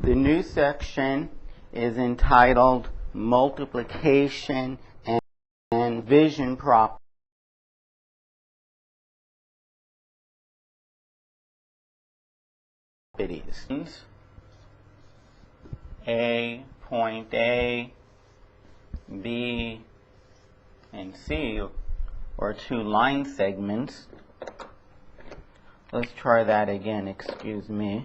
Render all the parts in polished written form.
The new section is entitled Multiplication and Division Properties. Point A, B, and C are two line segments. Let's try that again, excuse me.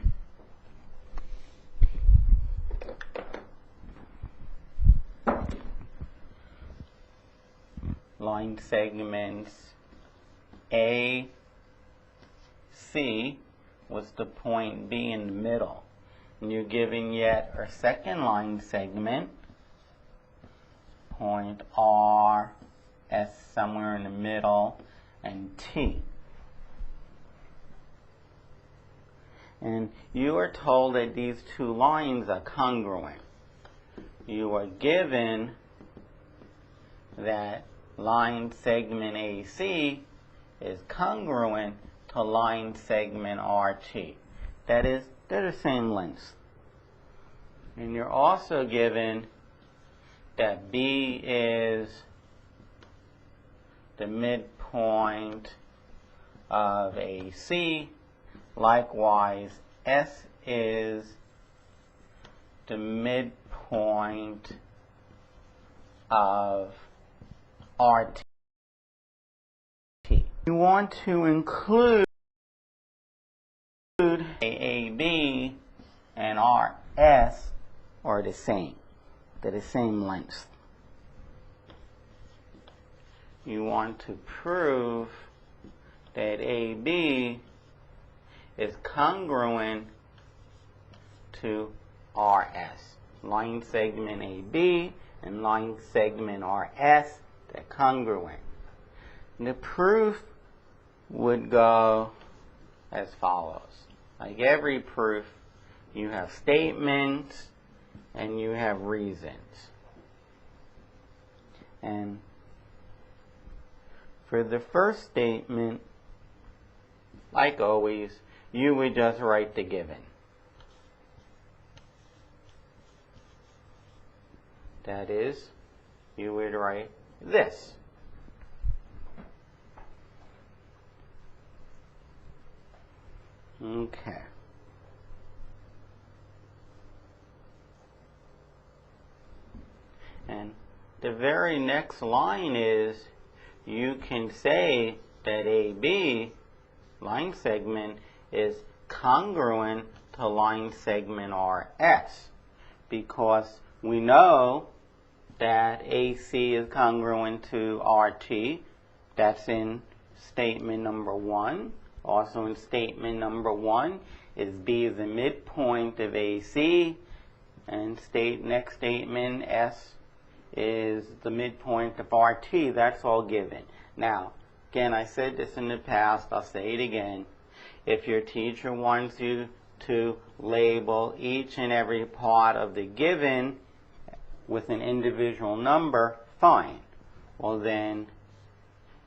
Line segments A, C was the point B in the middle. And you're giving yet a second line segment, point R, S somewhere in the middle, and T. And you are told that these two lines are congruent. You are given that line segment AC is congruent to line segment RT. That is, they're the same length. And you're also given that B is the midpoint of AC. Likewise, S is the midpoint of RT. You want to include AB and RS are the same. They're the same length. You want to prove that AB is congruent to RS. Line segment AB and line segment RS, they're congruent. And the proof would go as follows. Like every proof, you have statements and you have reasons. And for the first statement, like always, you would just write the given. That is, you would write this. Okay. And the very next line is, you can say that AB, line segment, is congruent to line segment RS, because we know that AC is congruent to RT. That's in statement number 1. Also in statement number 1 is B is the midpoint of AC, and next statement, S is the midpoint of RT. That's all given. Now, again, I said this in the past, I'll say it again. If your teacher wants you to label each and every part of the given with an individual number, fine. Well then,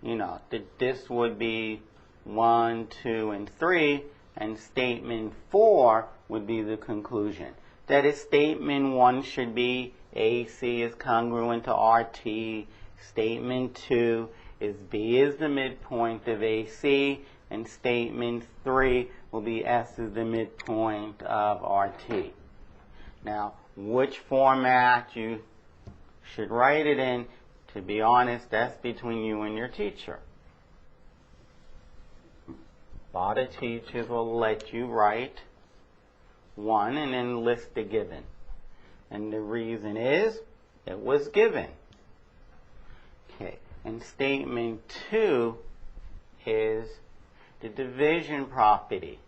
you know, this would be 1, 2, and 3, and statement 4 would be the conclusion. That is, statement 1 should be AC is congruent to RT. Statement 2 is B is the midpoint of AC, and statement 3 will be S is the midpoint of RT. Now, which format you should write it in, to be honest, that's between you and your teacher. A lot of teachers will let you write one and then list the given. And the reason is, it was given. Okay, and statement 2 is the division property.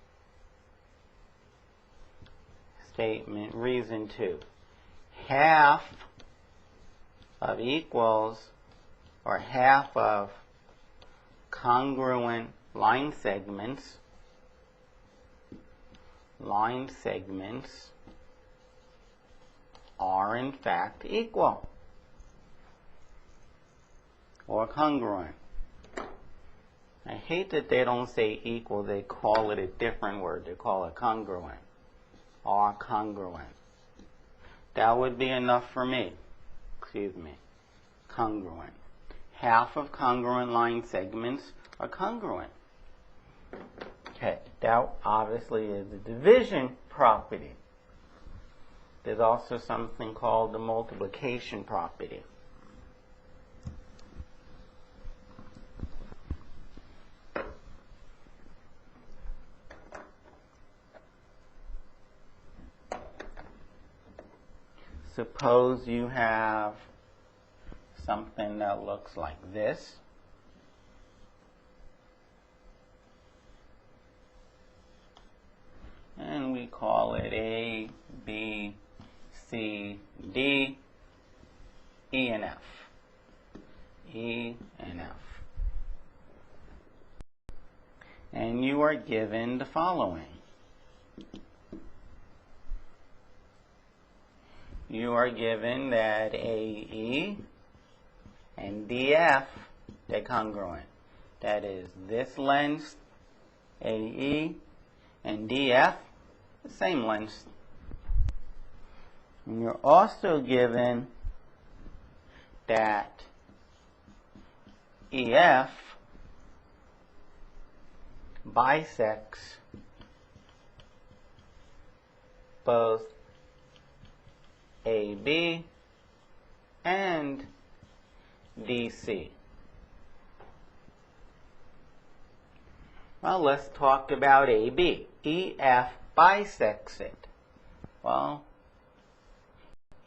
Statement, reason 2. Half of equals, or half of congruent line segments are in fact equal or congruent. I hate that they don't say equal, they call it a different word, they call it congruent. are congruent. That would be enough for me. Congruent. Half of congruent line segments are congruent. Okay, that obviously is the division property. There's also something called the multiplication property. Suppose you have something that looks like this. And we call it A, B, C, D, E, and F. E and F. And you are given the following. You are given that AE and DF, they're congruent. That is, this length, AE, and DF, the same length. And you're also given that EF bisects both AB and DC. Well, let's talk about AB. EF bisects it. Well,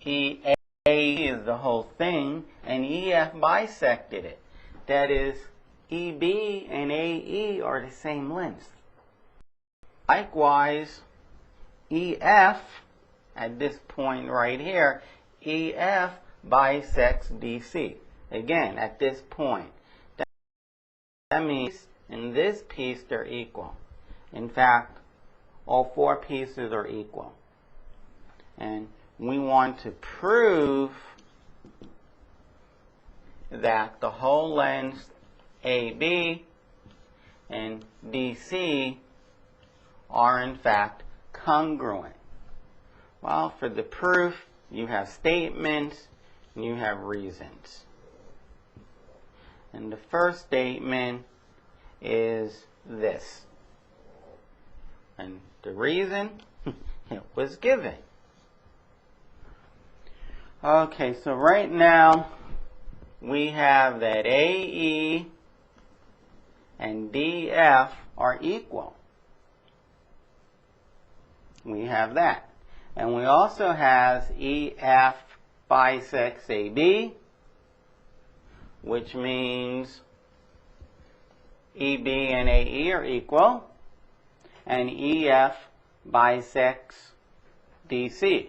EA is the whole thing, and EF bisected it. That is, EB and AE are the same length. Likewise, EF, at this point right here, EF bisects DC. Again, at this point. That means in this piece they're equal. In fact, all four pieces are equal. And we want to prove that the whole length AB and DC are in fact congruent. Well, for the proof, you have statements and you have reasons. And the first statement is this. And the reason, it was given. Okay, so right now we have that AE and DF are equal. We have that. And we also have EF bisects AB, which means EB and AE are equal, and EF bisects DC,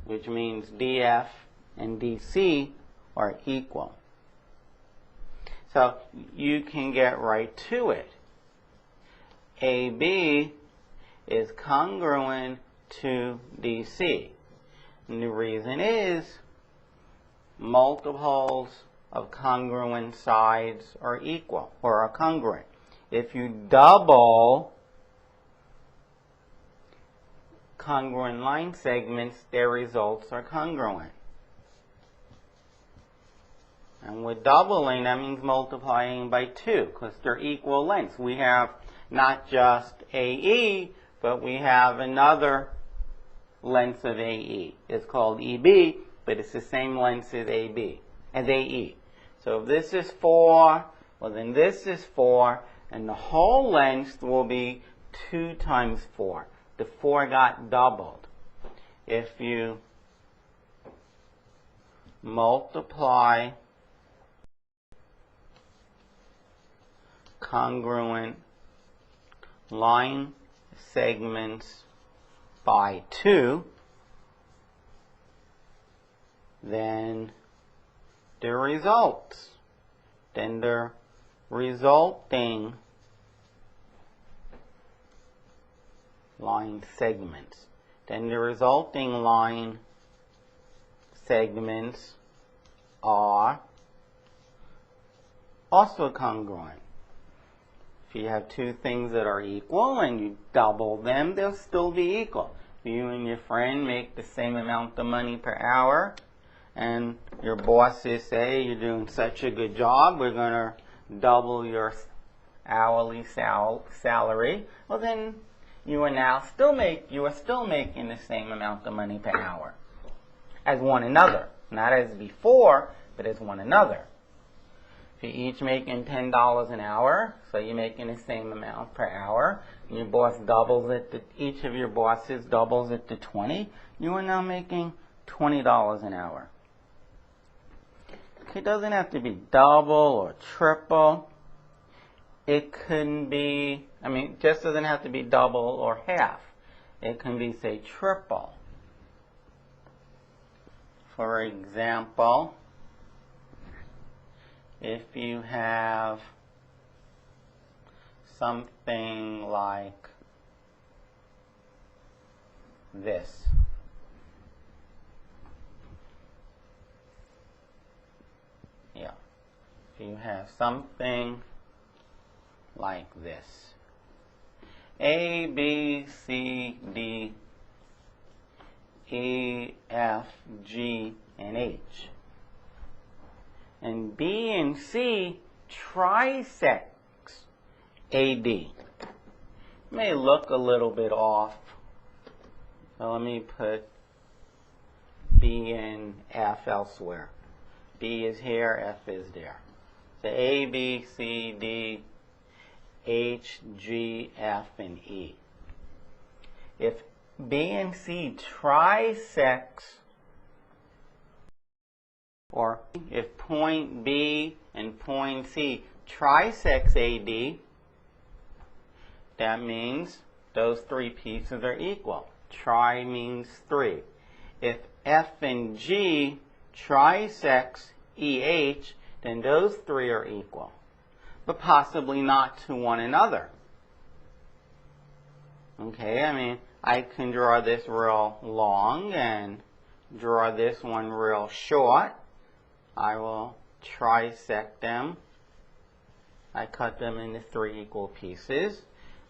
which means DF and DC are equal. So you can get right to it. AB is congruent to DC. And the reason is multiples of congruent sides are equal or are congruent. If you double congruent line segments, their results are congruent. And with doubling, that means multiplying by 2 because they're equal lengths. We have not just AE, but we have another length of AE. It's called EB, but it's the same length as AB, as AE. So if this is 4, well then this is 4, and the whole length will be 2 times 4. The 4 got doubled. If you multiply congruent line segments by 2, then the resulting line segments. Then the resulting line segments are also congruent. If you have two things that are equal and you double them, they'll still be equal. you and your friend make the same amount of money per hour, and your bosses say you're doing such a good job, we're going to double your hourly salary, well then you are still making the same amount of money per hour as one another. Not as before, but as one another. If you're each making $10 an hour, so you're making the same amount per hour, and your boss doubles it, each of your bosses doubles it to 20, you are now making $20 an hour. It doesn't have to be double or triple. It can be, just doesn't have to be double or half. It can be, say, triple. For example, if you have something like this. Yeah. If you have something like this. A, B, C, D, E, F, G, and H. And B and C trisects AD. May look a little bit off. So let me put B and F elsewhere. B is here, F is there. So A, B, C, D, H, G, F, and E. If B and C trisects, or if point B and point C trisects AD, that means those three pieces are equal. Tri means three. If F and G trisects EH, then those three are equal, but possibly not to one another. Okay, I can draw this real long and draw this one real short. I will trisect them. I cut them into three equal pieces,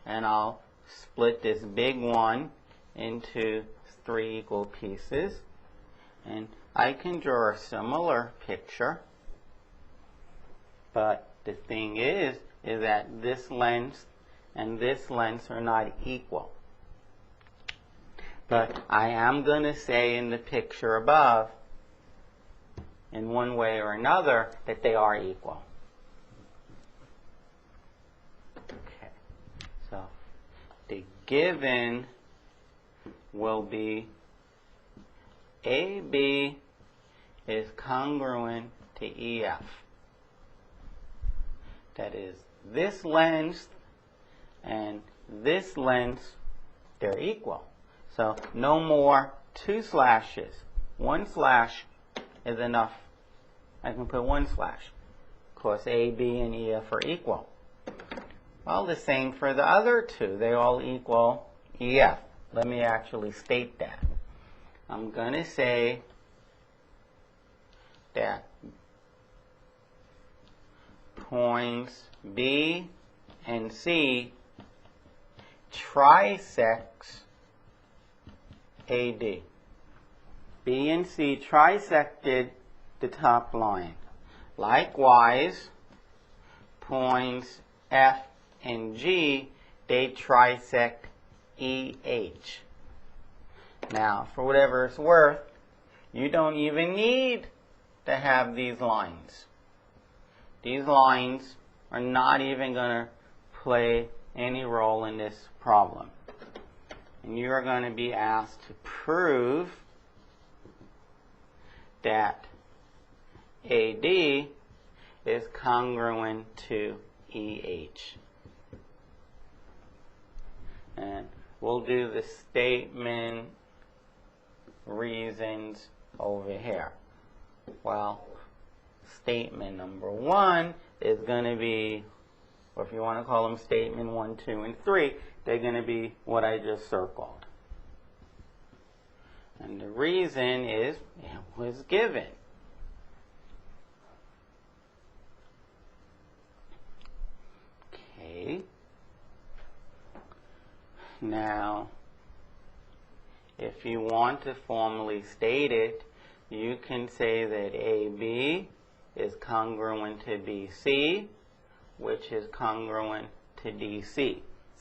and I'll split this big one into three equal pieces. And I can draw a similar picture, but the thing is that this length and this length are not equal. But I am going to say in the picture above, in one way or another, that they are equal. Okay, so the given will be AB is congruent to EF. That is, this length and this length, they're equal. So no more two slashes. One slash is enough. I can put one slash. Of course, AB and EF are equal. Well, the same for the other two. They all equal EF. Let me actually state that. I'm going to say that points B and C trisects AD. B and C trisected the top line. Likewise, points F and G, they trisect EH. Now, for whatever it's worth, you don't even need to have these lines. These lines are not even going to play any role in this problem. And you are going to be asked to prove that AD is congruent to EH. And we'll do the statement reasons over here. Well, statement number one is going to be, or if you want to call them statement 1, 2, and 3, they're going to be what I just circled. And the reason is it was given. Okay. Now, if you want to formally state it, you can say that AB is congruent to BC, which is congruent to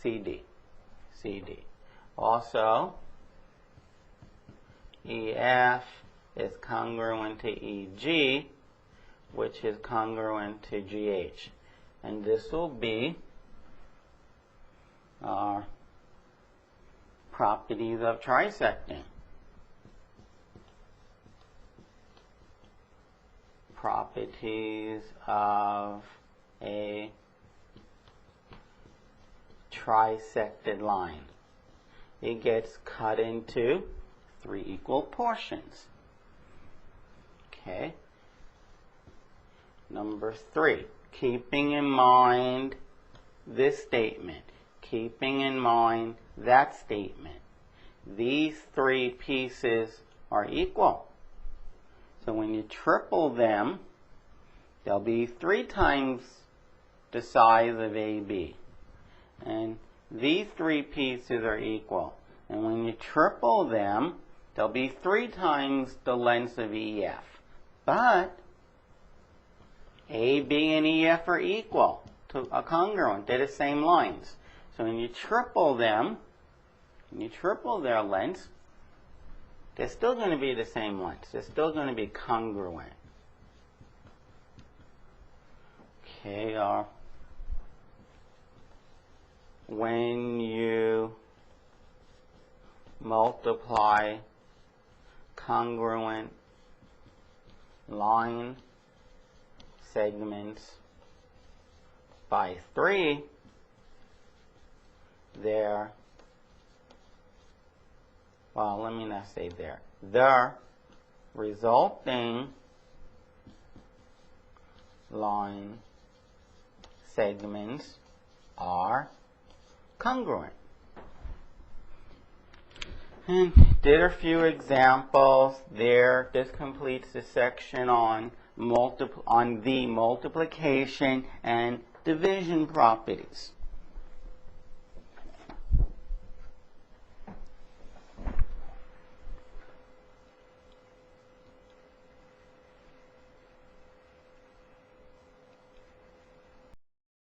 CD. Also, EF is congruent to EG, which is congruent to GH. And this will be our properties of trisecting. Properties of a trisected line. It gets cut into 3 equal portions. Okay. Number 3, keeping in mind this statement, keeping in mind that statement. These 3 pieces are equal. So when you triple them, they'll be 3 times the size of AB. And these 3 pieces are equal. And when you triple them, they'll be 3 times the length of EF. But AB and EF are equal, are congruent. They're the same lines. So when you triple them, when you triple their lengths, they're still going to be the same lengths. They're still going to be congruent. Okay, when you multiply congruent line segments by 3, the resulting line segments are congruent. And did a few examples there. This completes the section on the multiplication and division properties.